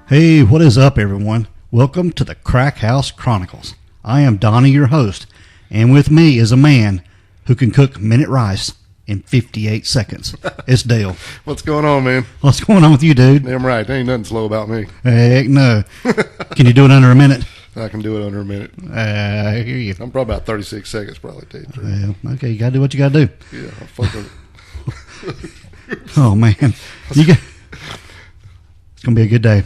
Hey, what is up, everyone? Welcome to the Crack House Chronicles. I am Donnie, your host, and with me is a man who can cook minute rice in 58 seconds. It's Dale. What's going on, man? What's going on with you, dude? Damn right. There ain't nothing slow about me. Heck no. Can you do it under a minute? I can do it under a minute. I hear you. I'm probably about 36 seconds, probably. Tell you the truth. Well, okay, you got to do what you got to do. Yeah, I'll fuck with it. Oh, man. It's going to be a good day.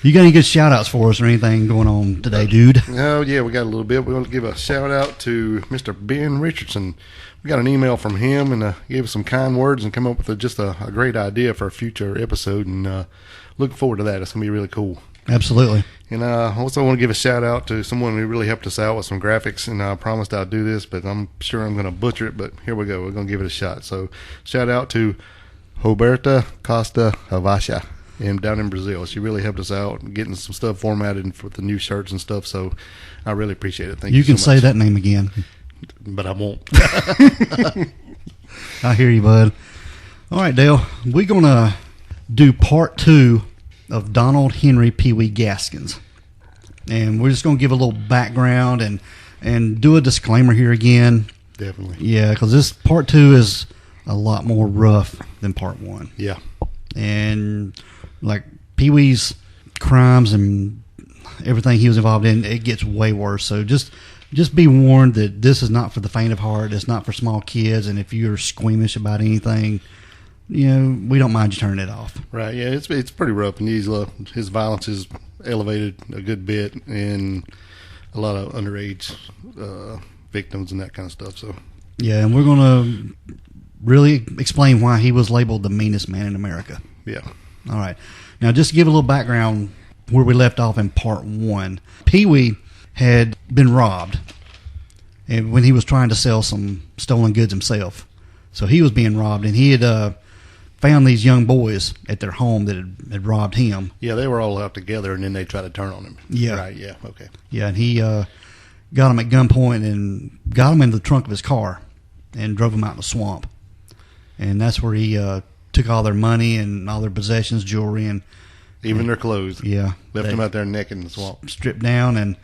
You got any good shout-outs for us or anything going on today, dude? Oh, yeah, we got a little bit. We want to give a shout-out to Mr. Ben Richardson. We got an email from him and gave us some kind words and come up with just a great idea for a future episode, and looking forward to that. It's going to be really cool. Absolutely. And I also want to give a shout-out to someone who really helped us out with some graphics, and I promised I'd do this, but I'm sure I'm going to butcher it, but here we go. We're going to give it a shot. So shout-out to Roberta Costa Havasha. And down in Brazil. She really helped us out getting some stuff formatted for the new shirts and stuff, so I really appreciate it. Thank you so much. You can say that name again. But I won't. I hear you, bud. All right, Dale. We're going to do part 2 of Donald Henry Peewee Gaskins. And we're just going to give a little background and do a disclaimer here again. Definitely. Yeah, because this part 2 is a lot more rough than part 1. Yeah. And like Pee-wee's crimes and everything he was involved in, it gets way worse. So just be warned that this is not for the faint of heart. It's not for small kids. And if you're squeamish about anything, you know, we don't mind you turning it off. Right. Yeah, it's pretty rough. And his violence is elevated a good bit, and a lot of underage victims and that kind of stuff. So yeah, and we're going to really explain why he was labeled the meanest man in America. Yeah. All right. Now, just to give a little background where we left off in part 1, Pee-wee had been robbed when he was trying to sell some stolen goods himself. So he was being robbed, and he had found these young boys at their home that had robbed him. Yeah, they were all out together, and then they tried to turn on him. Yeah. Right, yeah, okay. Yeah, and he got them at gunpoint and got them in the trunk of his car and drove them out in the swamp. And that's where he took all their money and all their possessions, jewelry, and even their clothes. Yeah. Left them out there naked in the swamp. Stripped down and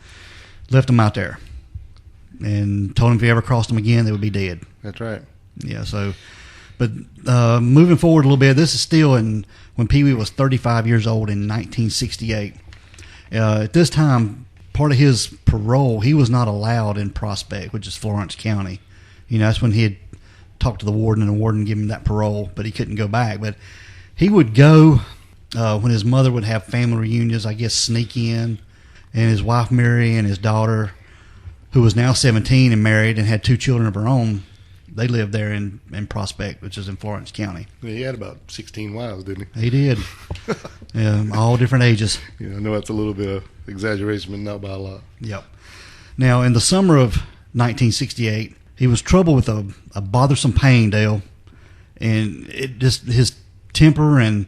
left them out there. And told them if he ever crossed them again, they would be dead. That's right. Yeah, so, but moving forward a little bit, this is still when Pee-wee was 35 years old in 1968. At this time, part of his parole, he was not allowed in Prospect, which is Florence County. You know, that's when he had talked to the warden, and the warden gave him that parole, but he couldn't go back. But he would go when his mother would have family reunions, I guess, sneak in, and his wife Mary and his daughter, who was now 17 and married and had 2 children of her own, they lived there in Prospect, which is in Florence County. Yeah, he had about 16 wives, didn't he? He did. All different ages. Yeah, I know that's a little bit of exaggeration, but not by a lot. Yep. Now, in the summer of 1968, he was troubled with a bothersome pain, Dale, and it just his temper and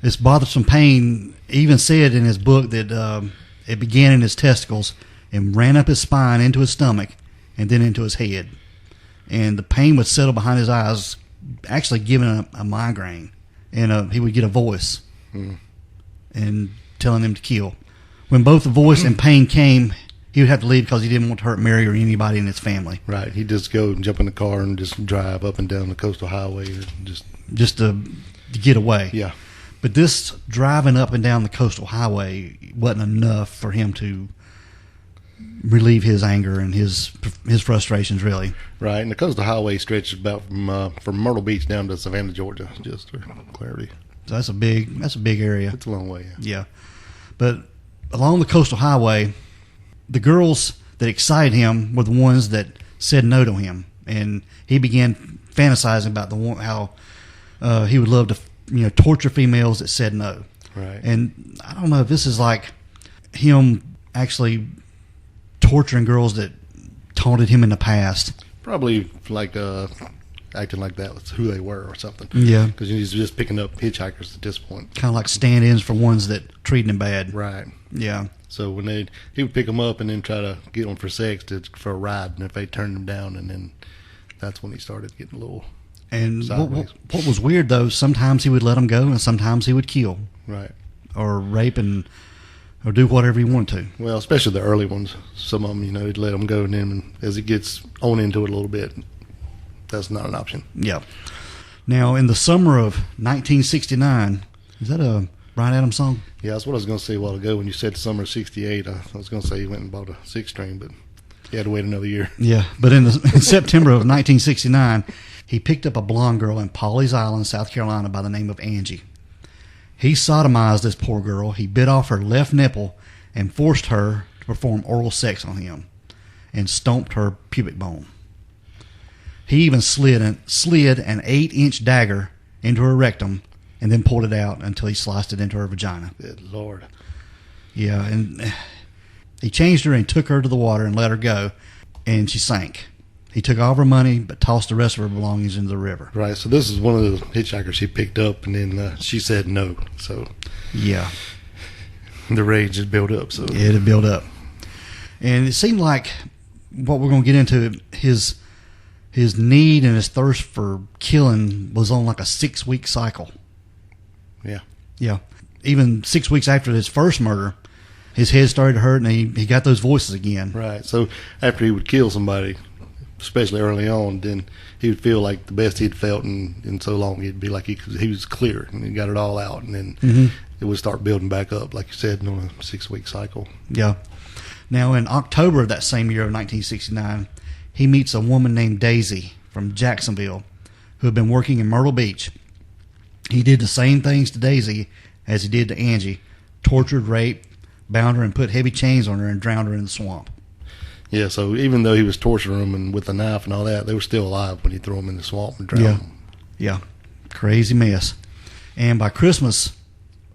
this bothersome pain. Even said in his book that it began in his testicles and ran up his spine into his stomach and then into his head, and the pain would settle behind his eyes, actually giving a migraine, and he would get a voice and telling him to kill. When both the voice and pain came, he would have to leave because he didn't want to hurt Mary or anybody in his family. Right. He'd just go and jump in the car and just drive up and down the coastal highway. Just to get away. Yeah. But this driving up and down the coastal highway wasn't enough for him to relieve his anger and his frustrations, really. Right. And the coastal highway stretches about from Myrtle Beach down to Savannah, Georgia, just for clarity. So that's a big area. It's a long way. Yeah. But along the coastal highway, the girls that excited him were the ones that said no to him, and he began fantasizing about how he would love to, torture females that said no. Right. And I don't know if this is like him actually torturing girls that taunted him in the past. Probably like acting like that was who they were or something. Yeah. Because he's just picking up hitchhikers at this point. Kind of like stand-ins for ones that treated him bad. Right. Yeah. So when he would pick them up and then try to get them for sex for a ride, and if they turned him down, and then that's when he started getting a little And what was weird though, sometimes he would let them go, and sometimes he would kill. Right. or rape or do whatever he wanted to. Well, especially the early ones. Some of them, he'd let them go, and then as it gets on into it a little bit, that's not an option. Yeah. Now, in the summer of 1969, is that a Bryan Adams song? Yeah, that's what I was going to say a while ago when you said summer of '68. I was going to say he went and bought a 6-string, but he had to wait another year. Yeah, but in September of 1969, he picked up a blonde girl in Pawleys Island, South Carolina, by the name of Angie. He sodomized this poor girl. He bit off her left nipple and forced her to perform oral sex on him and stomped her pubic bone. He even slid an 8-inch dagger into her rectum and then pulled it out until he sliced it into her vagina. Good Lord. Yeah, and he changed her and took her to the water and let her go, and she sank. He took all of her money but tossed the rest of her belongings into the river. Right, so this is one of the hitchhikers he picked up, and then she said no. So yeah, the rage had built up. So it had built up. And it seemed like what we're going to get into, his need and his thirst for killing was on like a 6-week cycle. Yeah. Yeah. Even 6 weeks after his first murder, his head started to hurt, and he got those voices again. Right. So after he would kill somebody, especially early on, then he would feel like the best he'd felt in so long. He'd be like he was clear, and he got it all out, and then it would start building back up, like you said, on a 6-week cycle. Yeah. Now, in October of that same year of 1969, he meets a woman named Daisy from Jacksonville who had been working in Myrtle Beach. He did the same things to Daisy as he did to Angie: tortured, raped, bound her, and put heavy chains on her and drowned her in the swamp. Yeah, so even though he was torturing them and with a knife and all that, they were still alive when he threw them in the swamp and drowned them. Yeah, crazy mess. And by Christmas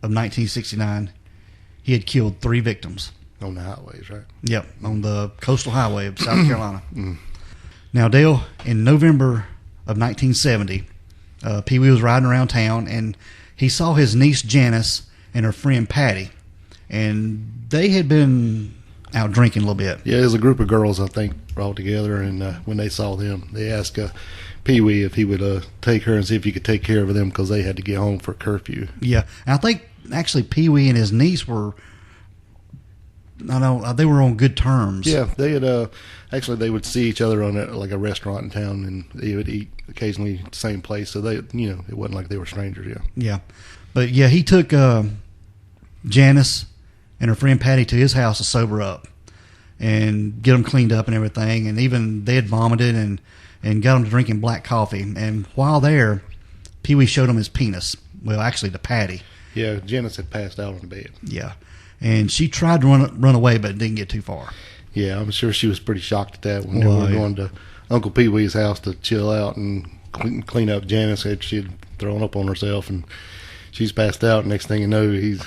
of 1969, he had killed 3 victims. On the highways, right? Yep, on the coastal highway of South Carolina. Now, Dale, in November of 1970, Peewee was riding around town, and he saw his niece Janice and her friend Patty, and they had been out drinking a little bit. Yeah, there's a group of girls, I think, all together, and when they saw them, they asked Peewee if he would take her and see if he could take care of them because they had to get home for curfew. Yeah, and I think actually Peewee and his niece were, they were on good terms. Yeah, they had actually they would see each other on like a restaurant in town, and they would eat occasionally at the same place. So they, it wasn't like they were strangers. Yeah. Yeah, but yeah, he took Janice and her friend Patty to his house to sober up and get them cleaned up and everything. And even they had vomited and got them to drinking black coffee. And while there, Peewee showed him his penis. Well, actually, to Patty. Yeah, Janice had passed out on the bed. Yeah. And she tried to run away, but didn't get too far. Yeah, I'm sure she was pretty shocked at that when they were going to Uncle Pee-wee's house to chill out and clean up Janice after she had thrown up on herself, and she's passed out. Next thing you know, he's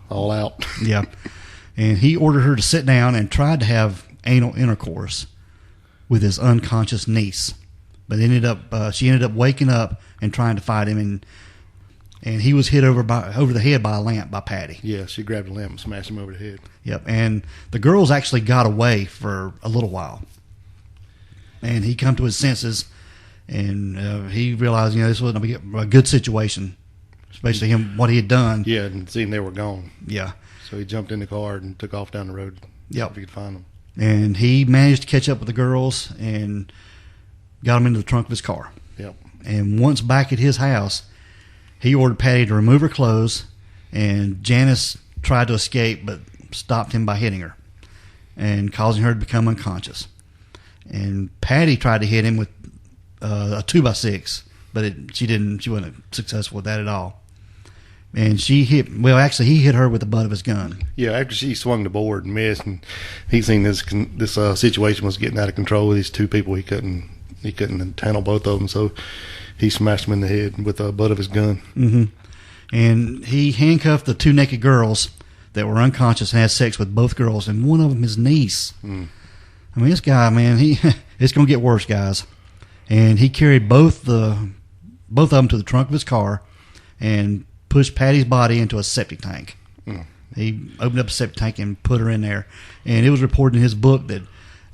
all out. Yeah. And he ordered her to sit down and tried to have anal intercourse with his unconscious niece. But she ended up waking up and trying to fight him, and he was hit over the head by a lamp by Patty. Yeah, she grabbed a lamp and smashed him over the head. Yep, and the girls actually got away for a little while. And he come to his senses, and he realized, this wasn't a good situation, especially him, what he had done. Yeah, and seeing they were gone. Yeah. So he jumped in the car and took off down the road. Yep. If he could find them. And he managed to catch up with the girls and got them into the trunk of his car. Yep. And once back at his house, he ordered Patty to remove her clothes, and Janice tried to escape but stopped him by hitting her and causing her to become unconscious. And Patty tried to hit him with a 2x6, but she wasn't successful with that at all. And he hit her with the butt of his gun. Yeah, after she swung the board and missed, and he seen this situation was getting out of control with these two people, he couldn't handle both of them, so he smashed them in the head with the butt of his gun. Mm-hmm. And he handcuffed the 2 naked girls that were unconscious and had sex with both girls, and one of them his niece. I mean, this guy, man, it's going to get worse, guys. And he carried both of them to the trunk of his car and pushed Patty's body into a septic tank. He opened up a septic tank and put her in there. And it was reported in his book that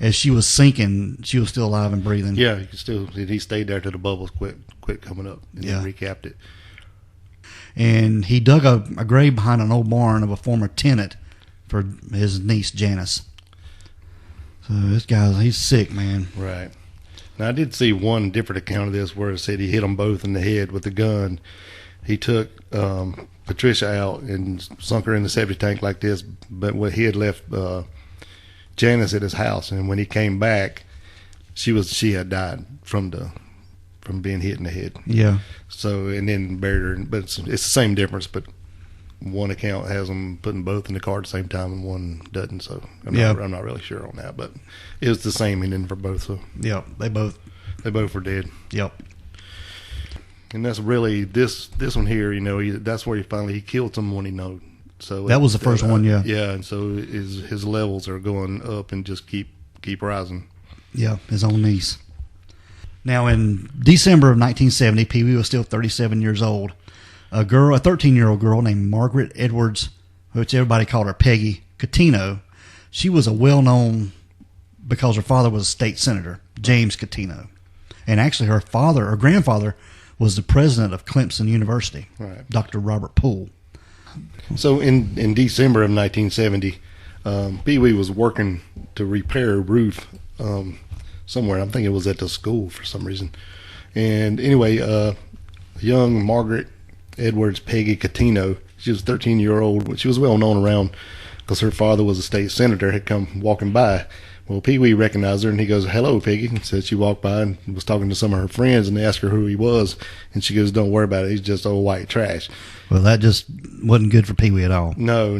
as she was sinking, she was still alive and breathing. Yeah, he stayed there till the bubbles quit coming up, and then recapped it. and he dug a grave behind an old barn of a former tenant for his niece Janice. So this he's sick, man. Right. Now I did see one different account of this where it said he hit them both in the head with a gun. He took Patricia out and sunk her in the septic tank like this, but when he had left Janice at his house, and when he came back, she had died from being hit in the head. Yeah. So, and then buried her, but it's the same difference, but one account has them putting both in the car at the same time and one doesn't, so I'm not really sure on that, but it was the same ending for both. So yeah, they both were dead. Yep. And that's really this one here, that's where he killed someone he knew. So that was the first one. Yeah. Yeah. And so his levels are going up and just keep rising. Yeah. His own niece. Now in December of 1970, Peewee was still 37 years old. A 13-year-old girl named Margaret Edwards, which everybody called her Peggy Catino. She was a well-known because her father was a state senator, James Catino. And actually her grandfather was the president of Clemson University, right. Dr. Robert Poole. So in December of 1970, Peewee was working to repair a roof somewhere. I'm thinking it was at the school for some reason. And anyway, young Margaret Edwards Peggy Catino, she was a 13-year-old. She was well known around because her father was a state senator, had come walking by. Well, Peewee recognized her, and he goes, "Hello, Peggy." And said she walked by and was talking to some of her friends, and they asked her who he was, and she goes, "Don't worry about it. He's just old white trash." Well, that just wasn't good for Peewee at all. No.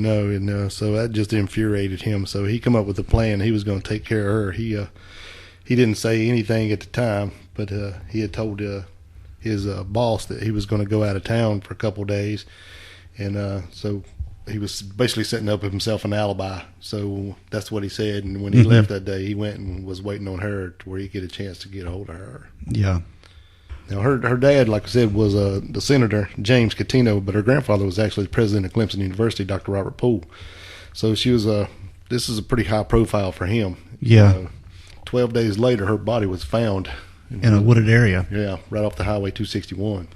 So that just infuriated him. So he come up with a plan. He was going to take care of her. He didn't say anything at the time, but he had told his boss that he was going to go out of town for a couple of days, and so he was basically setting up himself an alibi. So that's what he said. And when he left that day, he went and was waiting on her to where he could get a chance to get a hold of her. Yeah. Now, her dad, like I said, was the senator, James Catino, but her grandfather was actually the president of Clemson University, Dr. Robert Poole. So she was this is a pretty high profile for him. Yeah. 12 days later, her body was found in a wooded area. Yeah, right off the Highway 261.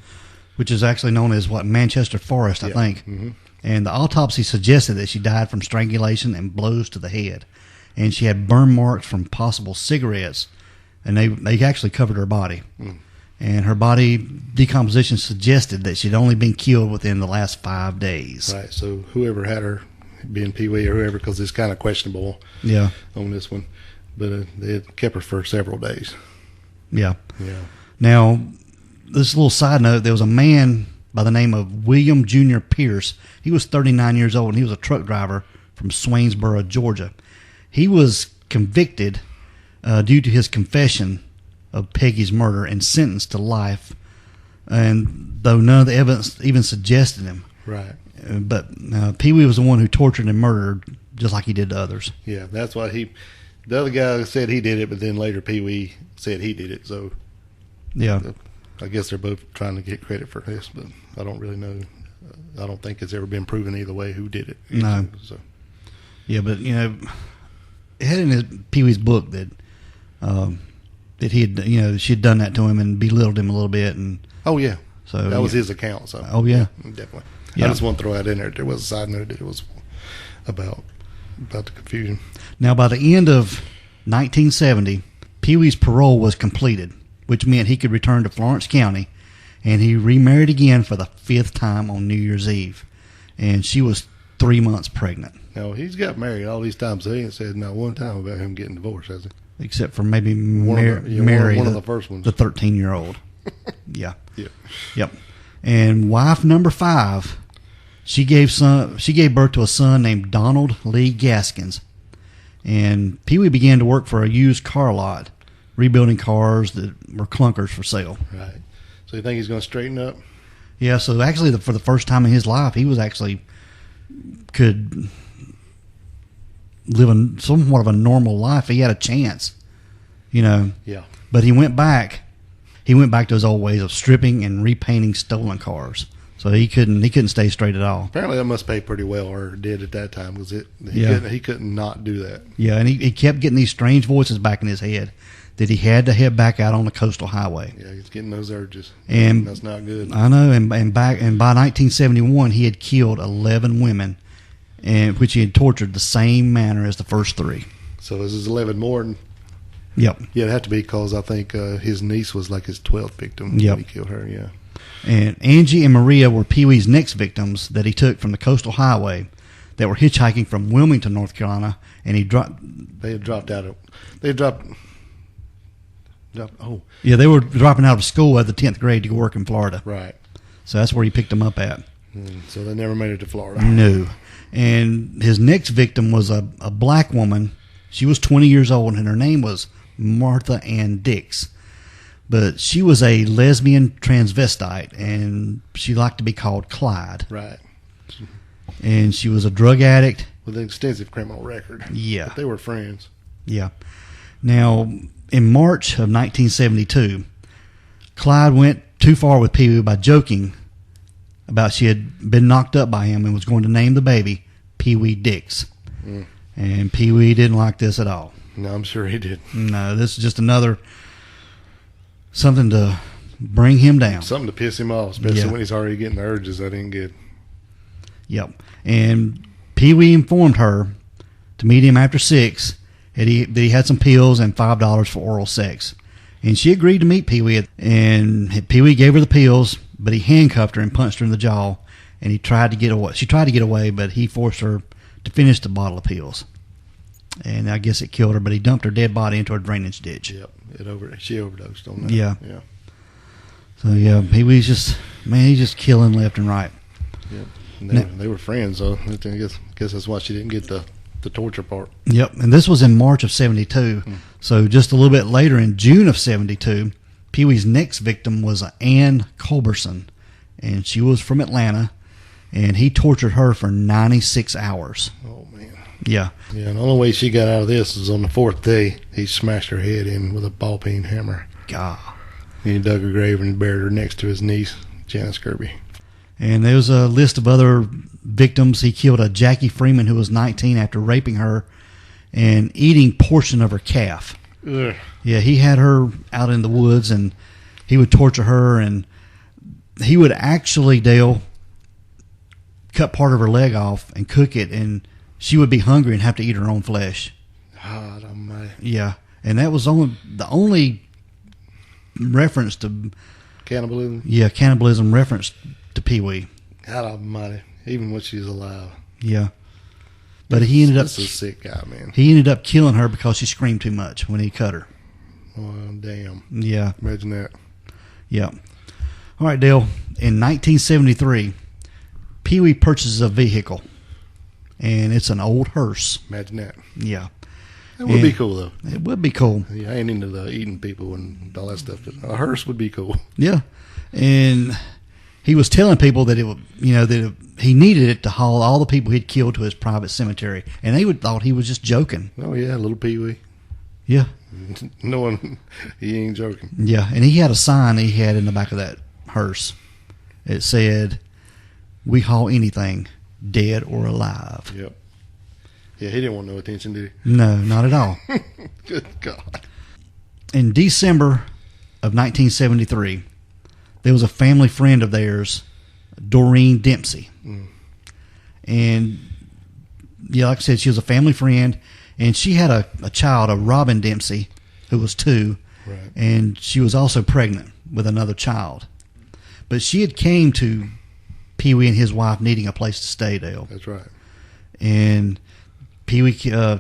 Which is actually known as, Manchester Forest, I think. Mm-hmm. And the autopsy suggested that she died from strangulation and blows to the head. And she had burn marks from possible cigarettes. And they actually covered her body. Mm. And her body decomposition suggested that she'd only been killed within the last 5 days. Right, so whoever had her, being Peewee or whoever, because it's kind of questionable on this one. But they had kept her for several days. Yeah. Now, this little side note, there was a man by the name of William Jr. Pierce. He was 39 years old, and he was a truck driver from Swainsboro, Georgia. He was convicted due to his confession of Peggy's murder and sentenced to life, and though none of the evidence even suggested him. Right. But Peewee was the one who tortured and murdered, just like he did to others. Yeah, that's why the other guy said he did it, but then later Peewee said he did it. So, yeah, I guess they're both trying to get credit for this, but I don't really know. I don't think it's ever been proven either way who did it. No. So. Yeah, but it had in Peewee's book that he had, she had done that to him and belittled him a little bit, and oh yeah, so that was his account. So oh yeah, definitely. Yeah. I just want to throw that in there. There was a side note that it was about the confusion. Now, by the end of 1970, Peewee's parole was completed, which meant he could return to Florence County, and he remarried again for the 5th time on New Year's Eve, and she was 3 months pregnant. Now, he's got married all these times, so he ain't said not one time about him getting divorced, has he? Except for maybe Mary, one of the first ones. The 13-year-old. Yeah. Yep. And wife number 5, she gave birth to a son named Donald Lee Gaskins. And Peewee began to work for a used car lot, rebuilding cars that were clunkers for sale. Right. So you think he's going to straighten up? Yeah, so actually for the first time in his life, he was could live somewhat of a normal life. He had a chance, Yeah. But he went back to his old ways of stripping and repainting stolen cars. So he couldn't stay straight at all. Apparently, that must pay pretty well, or did at that time, because he couldn't not do that. Yeah, and he kept getting these strange voices back in his head that he had to head back out on the coastal highway. Yeah, he's getting those urges, and that's not good. I know. And by 1971, he had killed 11 women, and which he had tortured the same manner as the first 3. So this is 11 more. And yep. Yeah, it'd have to be because I think his niece was like his 12th victim. Yep. When he killed her. Yeah. And Angie and Maria were Pee-wee's next victims that he took from the coastal highway that were hitchhiking from Wilmington, North Carolina, and he dropped. They had dropped out of. They dropped. Oh. Yeah, they were dropping out of school at the 10th grade to go work in Florida. Right. So that's where he picked them up at. So they never made it to Florida. No. And his next victim was a black woman. She was 20 years old, and her name was Martha Ann Dix. But she was a lesbian transvestite, and she liked to be called Clyde. Right. And she was a drug addict. With an extensive criminal record. Yeah. But they were friends. Yeah. Now, in March of 1972, Clyde went too far with Pee-wee by joking about she had been knocked up by him and was going to name the baby Pee-wee Dix. And Pee-wee didn't like this at all. No, I'm sure he did. No, this is just another something to bring him down. Something to piss him off, especially when he's already getting the urges that ain't good. Yep. And Pee-wee informed her to meet him after 6 that he had some pills and $5 for oral sex. And she agreed to meet Pee-wee. And Pee-wee gave her the pills, but he handcuffed her and punched her in the jaw. And he tried to get away. She tried to get away, but he forced her to finish the bottle of pills. And I guess it killed her, but he dumped her dead body into a drainage ditch. Yep. She overdosed on that. Yeah. Yeah. So, yeah, Pee-wee's he's just killing left and right. Yep. And they were friends, so I guess that's why she didn't get the torture part. Yep. And this was in March of 72. So just a little bit later, in June of 72, Pee-wee's next victim was Ann Culberson. And she was from Atlanta. And he tortured her for 96 hours. Oh, man. Yeah. Yeah, and the only way she got out of this was on the 4th day. He smashed her head in with a ball-peen hammer. God. And he dug a grave and buried her next to his niece, Janice Kirby. And there's a list of other victims. He killed a Jackie Freeman who was 19 after raping her and eating portion of her calf. Ugh. Yeah, he had her out in the woods, and he would torture her, and he would actually, Dale, cut part of her leg off and cook it, and she would be hungry and have to eat her own flesh. God almighty. Yeah, and that was the only reference to Cannibalism? Yeah, cannibalism reference to Pee-wee. God almighty. Even when she's alive. Yeah. But he ended up... That's a sick guy, man. He ended up killing her because she screamed too much when he cut her. Oh, damn. Yeah. Imagine that. Yeah. All right, Dale. In 1973, Pee-wee purchases a vehicle, and it's an old hearse. Imagine that. Yeah. That would be cool, though. It would be cool. Yeah, I ain't into the eating people and all that stuff, but a hearse would be cool. Yeah. And he was telling people that he needed it to haul all the people he'd killed to his private cemetery, and they thought he was just joking. Oh, yeah, little Pee-wee. Yeah. No one, he ain't joking. Yeah, and he had a sign he had in the back of that hearse. It said, "We haul anything, dead or alive." Yep. Yeah, he didn't want no attention, did he? No, not at all. Good God. In December of 1973, there was a family friend of theirs, Doreen Dempsey. And, yeah, like I said, she was a family friend, and she had a child, a Robin Dempsey, who was 2, right. And she was also pregnant with another child. But she had came to Pee-wee and his wife needing a place to stay, Dale. That's right. And Pee-wee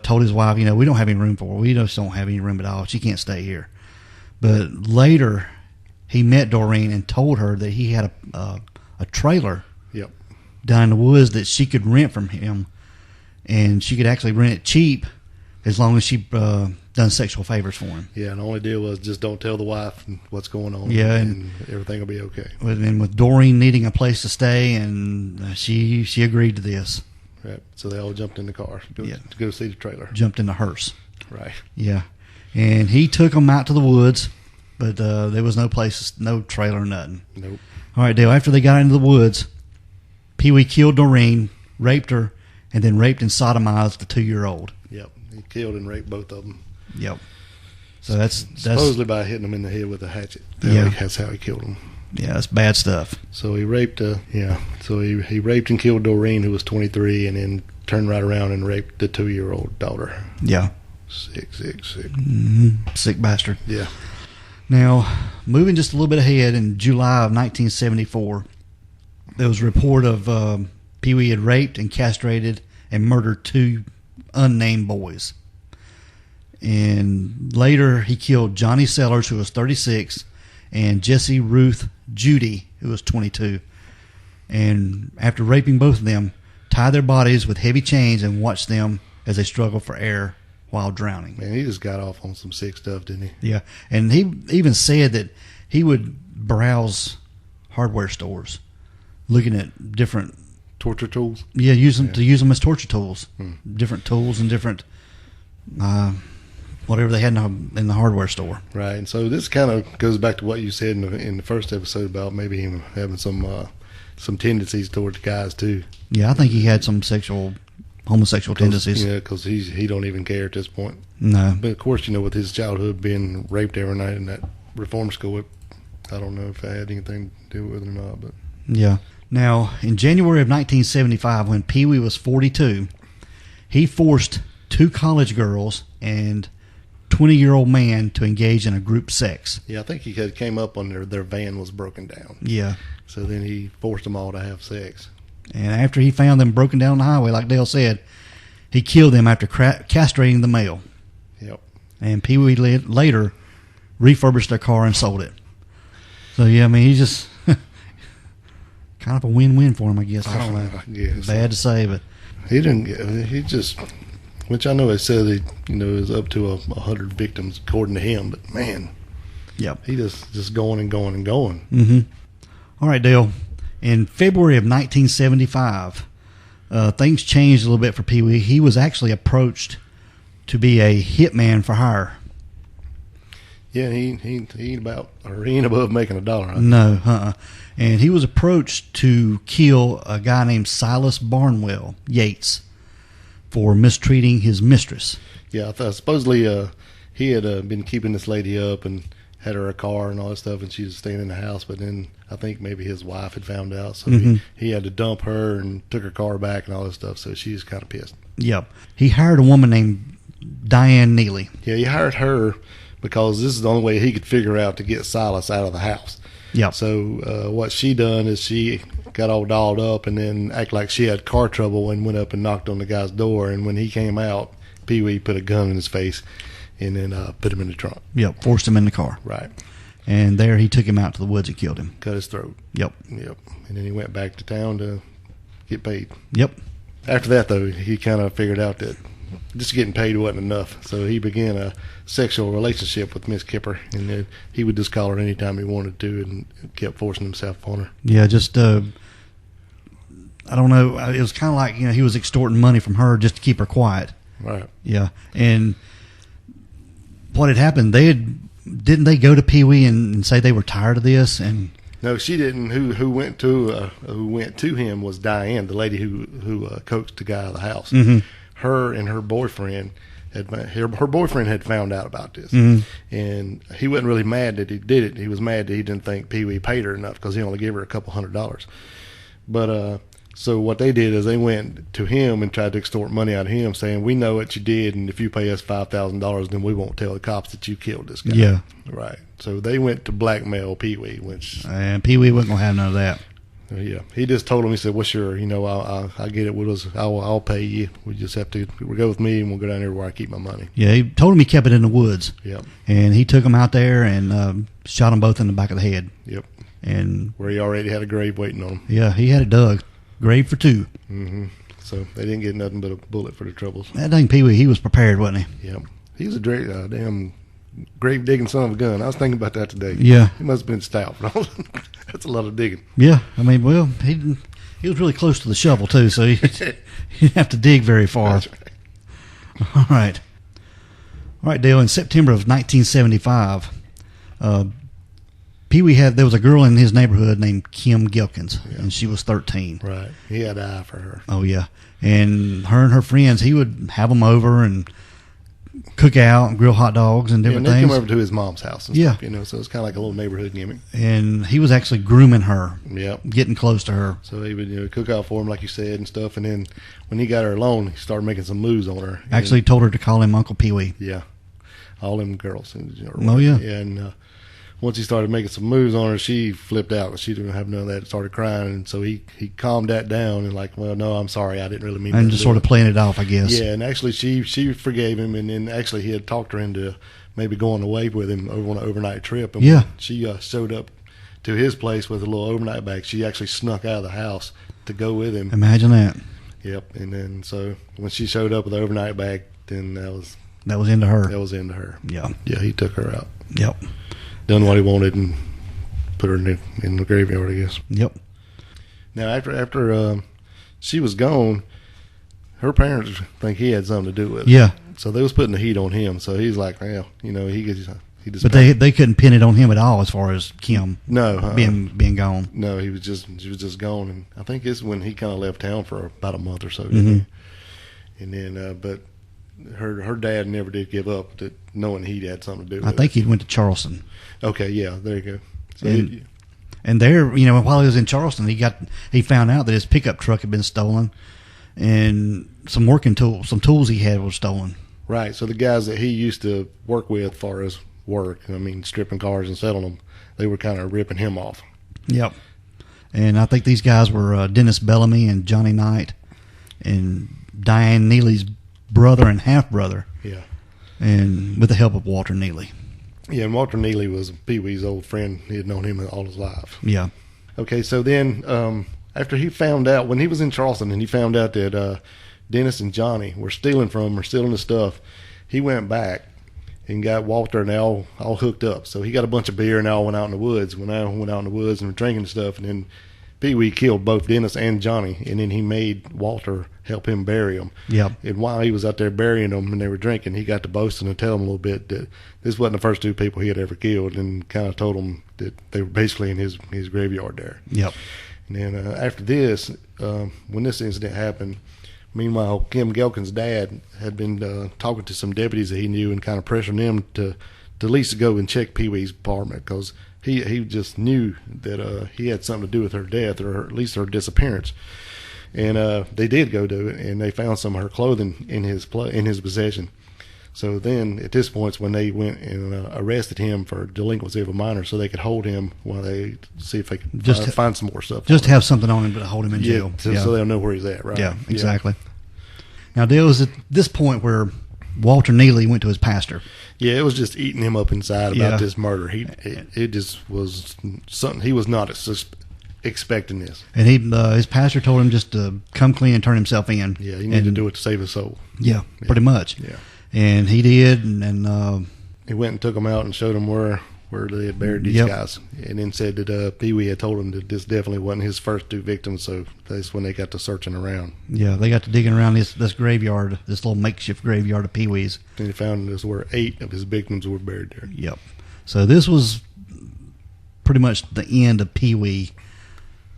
told his wife, we don't have any room for her. We just don't have any room at all. She can't stay here. But later, he met Doreen and told her that he had a trailer yep. down in the woods that she could rent from him. And she could actually rent it cheap as long as she done sexual favors for him. Yeah, and the only deal was just don't tell the wife what's going on. Yeah, and everything will be okay. And with Doreen needing a place to stay, and she agreed to this. Right. So they all jumped in the car to go see the trailer. Jumped in the hearse. Right. Yeah. And he took them out to the woods, but there was no place, no trailer, nothing. Nope. All right, Dale. After they got into the woods, Peewee killed Doreen, raped her, and then raped and sodomized the 2-year-old. Yep, he killed and raped both of them. Yep. So that's supposedly by hitting them in the head with a hatchet. That's how he killed them. Yeah, that's bad stuff. So he raped. So he raped and killed Doreen, who was 23, and then turned right around and raped the 2-year-old daughter. Yeah. Sick. Mm-hmm. Sick bastard. Yeah. Now, moving just a little bit ahead, in July of 1974, there was a report of Peewee had raped and castrated and murdered 2 unnamed boys. And later, he killed Johnny Sellers, who was 36, and Jessie Ruth Judy, who was 22. And after raping both of them, tied their bodies with heavy chains and watched them as they struggled for air while drowning. Man, he just got off on some sick stuff, didn't he? Yeah, and he even said that he would browse hardware stores, looking at different torture tools. Yeah, use them as torture tools. Different tools and different whatever they had in the hardware store. Right, and so this kind of goes back to what you said in the first episode about maybe him having some tendencies towards guys too. Yeah, I think he had some homosexual tendencies. Yeah, because he don't even care at this point. No. But of course, with his childhood being raped every night in that reform school, I don't know if that had anything to do with it or not. But yeah. Now, in January of 1975, when Peewee was 42, he forced 2 college girls and 20-year-old man to engage in a group sex. Yeah, I think he came up on their van was broken down. Yeah. So then he forced them all to have sex. And after he found them broken down on the highway, like Dale said, he killed them after castrating the male. Yep. And Peewee later refurbished their car and sold it. So, yeah, I mean, he's just kind of a win-win for him, I guess. I don't know. Yes. Bad to say, but which I know they said is up to 100 victims according to him, but man, yep, he just going and going and going. Mm-hmm. All right, Dale. In February of 1975, things changed a little bit for Peewee. He was actually approached to be a hitman for hire. Yeah, he ain't above making a dollar. Right? No, and he was approached to kill a guy named Silas Barnwell Yates for mistreating his mistress. Yeah, supposedly he had been keeping this lady up and had her a car and all that stuff, and she was staying in the house. But then I think maybe his wife had found out, so he had to dump her and took her car back and all this stuff. So she's kind of pissed. Yep. He hired a woman named Diane Neely. Yeah, he hired her because this is the only way he could figure out to get Silas out of the house. Yep. So what she done is she got all dolled up and then act like she had car trouble and went up and knocked on the guy's door. And when he came out, Peewee put a gun in his face and then put him in the trunk. Yep, forced him in the car. Right. And there he took him out to the woods and killed him. Cut his throat. Yep. And then he went back to town to get paid. Yep. After that, though, he kind of figured out that just getting paid wasn't enough. So he began a sexual relationship with Miss Kipper, and then he would just call her anytime he wanted to and kept forcing himself on her. Yeah, just, I don't know. It was kind of like, he was extorting money from her just to keep her quiet. Right. Yeah. And what had happened, didn't they go to Peewee and say they were tired of this? And no, she didn't. Who went to him was Diane, the lady who coaxed the guy out of the house. Mm-hmm. Her and her boyfriend her boyfriend had found out about this, and he wasn't really mad that he did it. He was mad that he didn't think Peewee paid her enough because he only gave her a couple $100. But so what they did is they went to him and tried to extort money out of him, saying, "We know what you did, and if you pay us $5,000, then we won't tell the cops that you killed this guy." Yeah, right. So they went to blackmail Peewee, and Peewee wasn't gonna have none of that. Yeah, he just told him. He said, "Well, sure, I get it. I'll pay you. We just have to go with me, and we'll go down there where I keep my money." Yeah, he told him he kept it in the woods. Yep. And he took them out there and shot them both in the back of the head. Yep. And where he already had a grave waiting on him. Yeah, he had it dug. Grave for 2. Mm-hmm. So they didn't get nothing but a bullet for the troubles. That dang Peewee, he was prepared, wasn't he? Yep. He was a damn grave digging son of a gun. I was thinking about that today. Yeah. He must have been stout. That's a lot of digging. Yeah. I mean, well, he was really close to the shovel, too, so he didn't have to dig very far. That's right. All right. All right, Dale, in September of 1975, Peewee there was a girl in his neighborhood named Kim Gilkins, and she was 13. Right. He had an eye for her. Oh, yeah. And her friends, he would have them over and cook out and grill hot dogs and different they'd things. come over to his mom's house and stuff, so it's kind of like a little neighborhood gimmick. And he was actually grooming her, getting close to her. So he would cook out for him, like you said, and stuff. And then when he got her alone, he started making some moves on her. Actually told her to call him Uncle Peewee. Yeah. All them girls. Oh, yeah. And once he started making some moves on her, she flipped out. She didn't have none of that. Started crying, and so he calmed that down and like, well, no, I'm sorry, I didn't really mean. And just sort of playing it off, I guess. Yeah, and actually, she forgave him, and then actually he had talked her into maybe going away with him on an overnight trip. And when she showed up to his place with a little overnight bag, she actually snuck out of the house to go with him. Imagine that. Yep, and then so when she showed up with the overnight bag, then that was into her. That was into her. Yeah, he took her out. Yep. Done what he wanted and put her in the graveyard, I guess. Yep. Now, after she was gone, her parents think he had something to do with it. Yeah. So they was putting the heat on him. So he's like, well, he just. But they couldn't pin it on him at all as far as Kim. Being gone. No, she was just gone, and I think it's when he kind of left town for about a month or so. Mm-hmm. And then, but her dad never did give up knowing he had something to do with it. I think he went to Charleston. Okay, yeah, there you go. So and there, while he was in Charleston, he found out that his pickup truck had been stolen, and some tools he had were stolen. Right. So the guys that he used to work with, as far as work, stripping cars and selling them, they were kind of ripping him off. Yep. And I think these guys were Dennis Bellamy and Johnny Knight, and Diane Neely's brother and half brother. Yeah. And with the help of Walter Neely. Yeah, and Walter Neely was Pee-wee's old friend. He had known him all his life. Yeah. Okay, so then after he found out, when he was in Charleston and he found out that Dennis and Johnny were stealing the stuff, he went back and got Walter and they all hooked up. So he got a bunch of beer and they all went out in the woods. When I went out in the woods and were drinking stuff, and then Pee-wee killed both Dennis and Johnny, and then he made Walter help him bury them. Yep. And while he was out there burying them and they were drinking, he got to boasting and tell them a little bit that this wasn't the first two people he had ever killed, and kind of told them that they were basically in his graveyard there. Yep. And then after this, when this incident happened, meanwhile, Kim Gilkins' dad had been talking to some deputies that he knew and kind of pressuring them to at least go and check Pee-wee's apartment, because he just knew that he had something to do with her death, or at least her disappearance. And they did go do it, and they found some of her clothing in his possession. So then, at this point, when they went and arrested him for delinquency of a minor, so they could hold him while they see if they could find some more stuff. Just have something on him to hold him in jail. So they'll know where he's at, right? Yeah, exactly. Now, Dale, was at this point where Walter Neely went to his pastor. Yeah, it was just eating him up inside about this murder. It just was something he was not expecting this. And his pastor told him just to come clean and turn himself in. Yeah, he needed to do it to save his soul. Yeah, pretty much. Yeah. And he did, and he went and took them out and showed them where they had buried these guys, and then said that Pee-wee had told him that this definitely wasn't his first two victims, so that's when they got to searching around. Yeah, they got to digging around this graveyard, this little makeshift graveyard of Pee-wee's. And they found this where 8 of his victims were buried there. Yep. So this was pretty much the end of Pee-wee,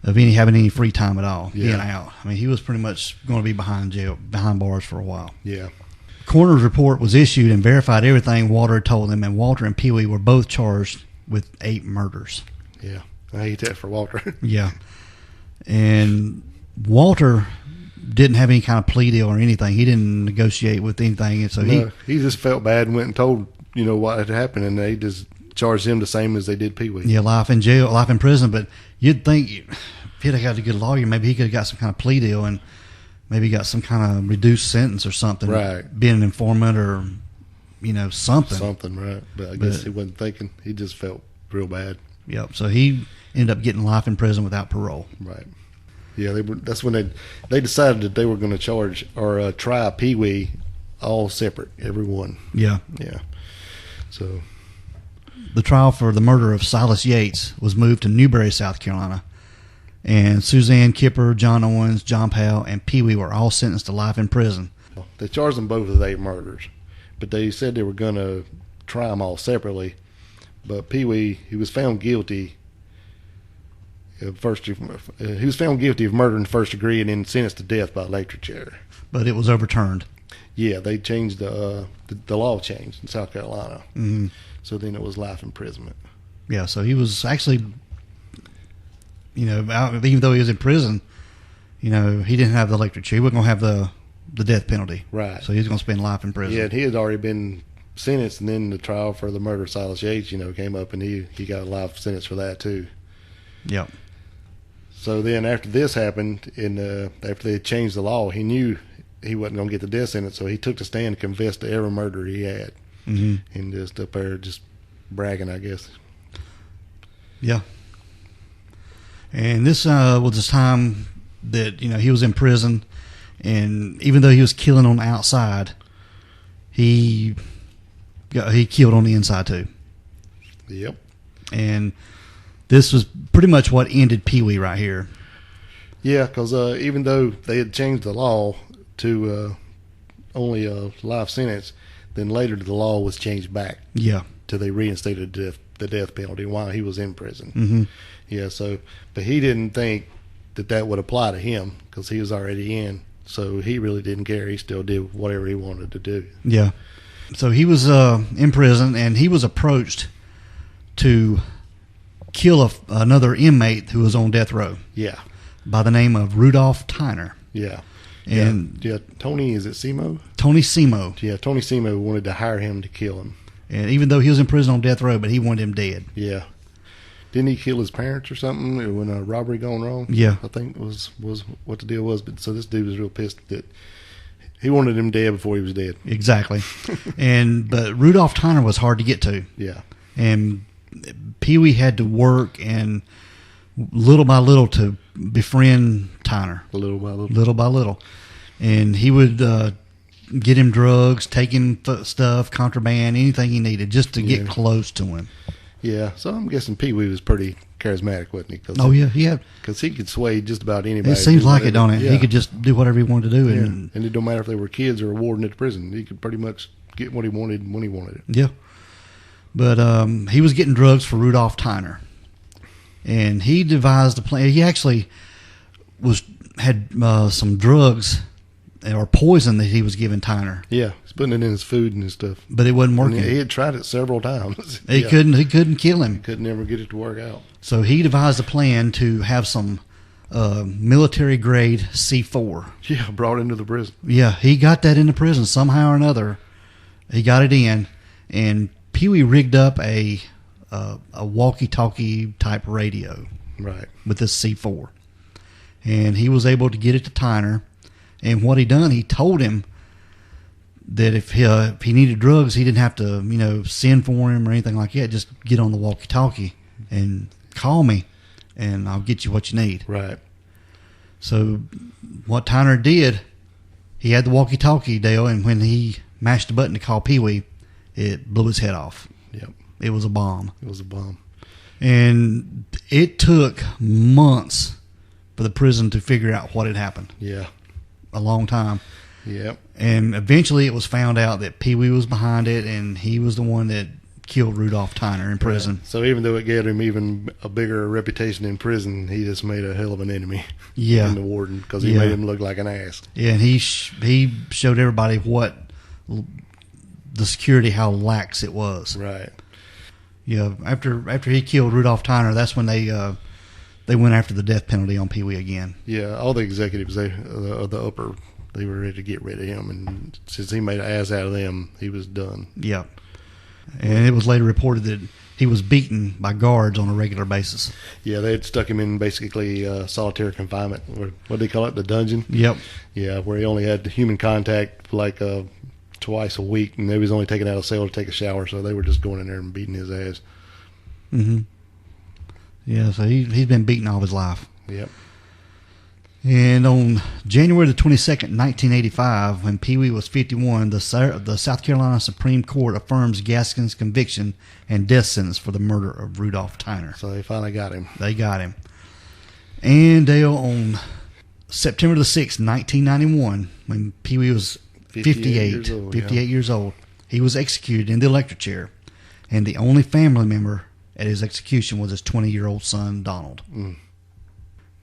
of having any free time at all, being out. I mean, he was pretty much going to be behind bars for a while. Yeah. Coroner's report was issued and verified everything Walter had told them, and Walter and Pee-wee were both charged with 8 murders. Yeah, I hate that for Walter. Yeah. And Walter didn't have any kind of plea deal or anything. He didn't negotiate with anything, and so he just felt bad and went and told what had happened, and they just charged him the same as they did Pee-wee. Yeah, life in jail, life in prison. But you'd think if he'd have got a good lawyer, maybe he could have got some kind of plea deal and maybe got some kind of reduced sentence or something. Right. Being an informant or, something. Something, right. But I guess he wasn't thinking. He just felt real bad. Yep. So he ended up getting life in prison without parole. Right. Yeah, that's when they decided that they were going to charge or try Pee-wee all separate, every one. Yeah. Yeah. So the trial for the murder of Silas Yates was moved to Newberry, South Carolina. And Suzanne Kipper, John Owens, John Powell, and Pee-wee were all sentenced to life in prison. They charged them both with 8 murders, but they said they were going to try them all separately. But Peewee, he was found guilty of he was found guilty of murder in the first degree and then sentenced to death by electric chair. But it was overturned. Yeah, they changed the law changed in South Carolina. Mm-hmm. So then it was life imprisonment. Yeah, so he was actually, even though he was in prison, he didn't have the electric chair. He wasn't going to have the death penalty. Right. So he was going to spend life in prison. Yeah, and he had already been sentenced, and then the trial for the murder of Silas Yates, came up, and he got a life sentence for that too. Yep. So then after this happened, and after they had changed the law, he knew he wasn't going to get the death sentence, so he took the stand and confessed to every murder he had. Mm-hmm. And just up there just bragging, I guess. Yeah. And this was the time that, he was in prison, and even though he was killing on the outside, he killed on the inside too. Yep. And this was pretty much what ended Peewee right here. Yeah, because even though they had changed the law to only a life sentence, then later the law was changed back. Yeah. Till they reinstated the death penalty while he was in prison. Mm-hmm. Yeah, but he didn't think that would apply to him because he was already in. So he really didn't care. He still did whatever he wanted to do. Yeah. So he was in prison, and he was approached to kill another inmate who was on death row. Yeah. By the name of Rudolph Tyner. Yeah. And Tony, is it Simo? Tony Simo. Yeah, Tony Simo wanted to hire him to kill him. And even though he was in prison on death row, but he wanted him dead. Yeah. Didn't he kill his parents or something when a robbery gone wrong? Yeah. I think was what the deal was. But so this dude was real pissed that he wanted him dead before he was dead. Exactly. But Rudolph Tyner was hard to get to. Yeah. And Peewee had to work and little by little to befriend Tyner. Little by little. Little by little. And he would get him drugs, take him stuff, contraband, anything he needed just to get close to him. Yeah, so I'm guessing Peewee was pretty charismatic, wasn't he? Because he could sway just about anybody. It seems like it, don't it? Yeah. He could just do whatever he wanted to do. And it don't matter if they were kids or a warden at the prison. He could pretty much get what he wanted when he wanted it. Yeah. But he was getting drugs for Rudolph Tyner. And he devised a plan. He actually had some drugs or poison that he was giving Tyner. Yeah, he's putting it in his food and his stuff. But it wasn't working. And he had tried it several times. He couldn't kill him. He could never get it to work out. So he devised a plan to have some military grade C4. Yeah, brought into the prison. Yeah, he got that in the prison somehow or another. He got it in, and Peewee rigged up a walkie-talkie type radio. Right. With this C4. And he was able to get it to Tyner. And what he done, he told him that if he needed drugs, he didn't have to, send for him or anything like that. Just get on the walkie-talkie and call me, and I'll get you what you need. Right. So what Tyner did, he had the walkie-talkie, Dale, and when he mashed the button to call Peewee, it blew his head off. Yep. It was a bomb. It was a bomb. And it took months for the prison to figure out what had happened. Yeah. A long time. Yep. And eventually it was found out that Peewee was behind it, and he was the one that killed Rudolph Tyner in prison. Right. So even though it gave him even a bigger reputation in prison, he just made a hell of an enemy. Yeah. In the warden, because he made him look like an ass. Yeah, and he showed everybody what the security, how lax it was. Right. Yeah. After he killed Rudolph Tyner, that's when they went after the death penalty on Peewee again. Yeah, all the executives, the upper, they were ready to get rid of him, and since he made an ass out of them, he was done. Yeah. And it was later reported that he was beaten by guards on a regular basis. Yeah, they had stuck him in basically solitary confinement. What do they call it? The dungeon? Yep. Yeah, where he only had human contact like twice a week, and they was only taking out a cell to take a shower, so they were just going in there and beating his ass. Mm-hmm. Yeah, so he's been beaten all his life. Yep. And on January the 22nd, 1985, when Peewee was 51, the South Carolina Supreme Court affirms Gaskins' conviction and death sentence for the murder of Rudolph Tyner. So they finally got him. They got him. And Dale, on September the 6th, 1991, when Peewee was 58 years old, he was executed in the electric chair. and the only family member at his execution was his 20-year-old son, Donald.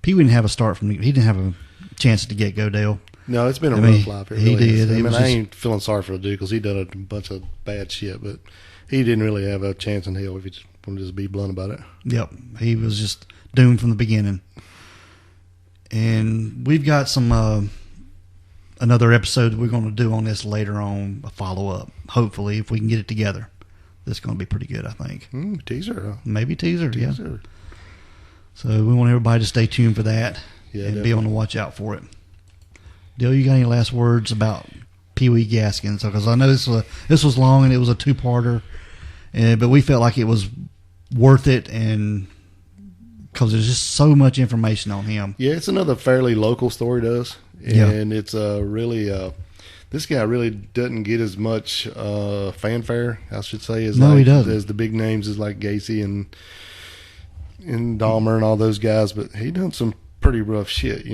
Peewee didn't have a start from. He didn't have a chance to get go, Dale. No, it's been a rough life. He did. I ain't feeling sorry for the dude because he done a bunch of bad shit, but he didn't really have a chance in hell if you just want to just be blunt about it. Yep, he was just doomed from the beginning. And we've got some another episode we're going to do on this later on, a follow-up. Hopefully, if we can get it together. This is going to be pretty good, I think. Teaser. Huh? Maybe teaser, yeah. So we want everybody to stay tuned for that and definitely. be on the watch out for it. Dale, you got any last words about Peewee Gaskins? Because I know this was long and it was a two-parter, but we felt like it was worth it, and because there's just so much information on him. Yeah, it's another fairly local story to us, and it's really this guy really doesn't get as much fanfare, I should say, as he doesn't. As the big names is like Gacy and Dahmer and all those guys, but he done some pretty rough shit,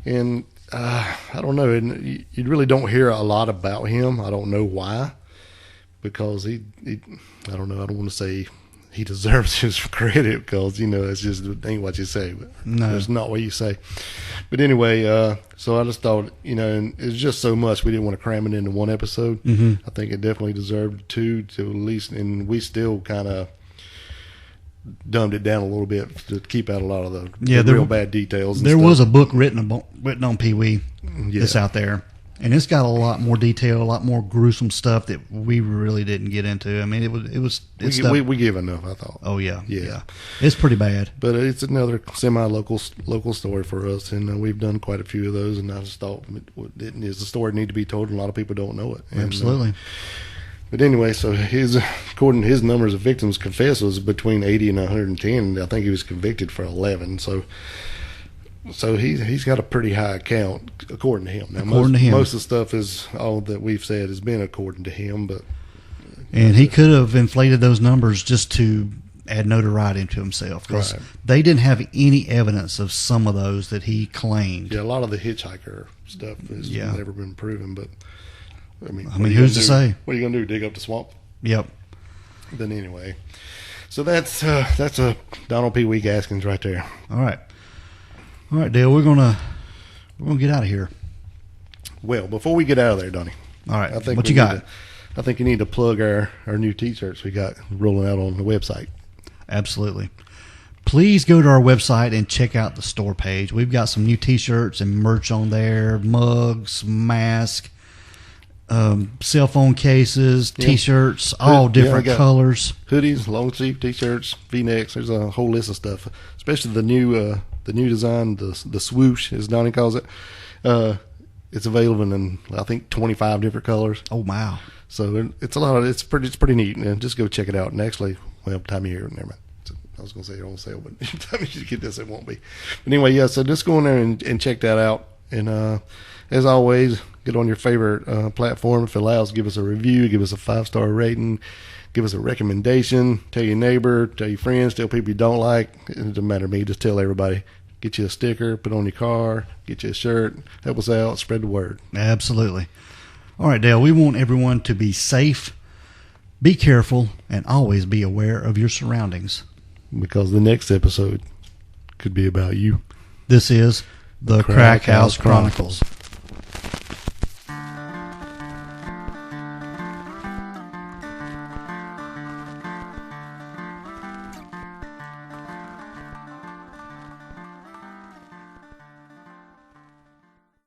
and I don't know, and you really don't hear a lot about him. I don't know why, because he I don't know, I don't want to say he deserves his credit, because it's just, it ain't what you say, but no, it's not what you say. But anyway, so I just thought, and it's just so much, we didn't want to cram it into one episode. I think it definitely deserved two to at least, and we still kind of dumbed it down a little bit to keep out a lot of the real bad details. There was a book written on Peewee that's out there, and it's got a lot more detail, a lot more gruesome stuff that we really didn't get into. I mean, we give enough, I thought. Oh yeah, it's pretty bad. But it's another semi-local story for us, and we've done quite a few of those. And I just thought, is the story need to be told? And a lot of people don't know it. And, absolutely. But anyway, so according to his numbers of victims confessed was between 80 and 110. I think he was convicted for 11. So he's got a pretty high count according to him. Now, most of the stuff is all that we've said has been according to him, and he could have inflated those numbers just to add notoriety to himself, because they didn't have any evidence of some of those that he claimed. Yeah, a lot of the hitchhiker stuff has never been proven, but. I mean, who's to say? What are you going to do? Dig up the swamp? Yep. Then anyway, so that's a Donald Peewee Gaskins right there. All right, Dale. We're gonna get out of here. Well, before we get out of there, Donnie. All right. What you got? I think you need to plug our new T-shirts we got rolling out on the website. Absolutely. Please go to our website and check out the store page. We've got some new T-shirts and merch on there, mugs, masks. Cell phone cases, T-shirts, all different colors, hoodies, long sleeve T-shirts, V-necks. There's a whole list of stuff, especially the new design, the swoosh, as Donnie calls it. It's available in I think 25 different colors. Oh wow! So it's pretty neat. And just go check it out. And actually, time of year, never mind. I was gonna say they're on sale, but time you get this, it won't be. But anyway, so just go in there and check that out. And as always, get on your favorite platform if it allows. Give us a review, give us a 5-star rating, give us a recommendation. Tell your neighbor, tell your friends, tell people you don't like. It doesn't matter to me. Just tell everybody. Get you a sticker, put it on your car, get you a shirt, help us out, spread the word. Absolutely. All right, Dale, we want everyone to be safe, be careful, and always be aware of your surroundings. Because the next episode could be about you. This is the Crack House Chronicles.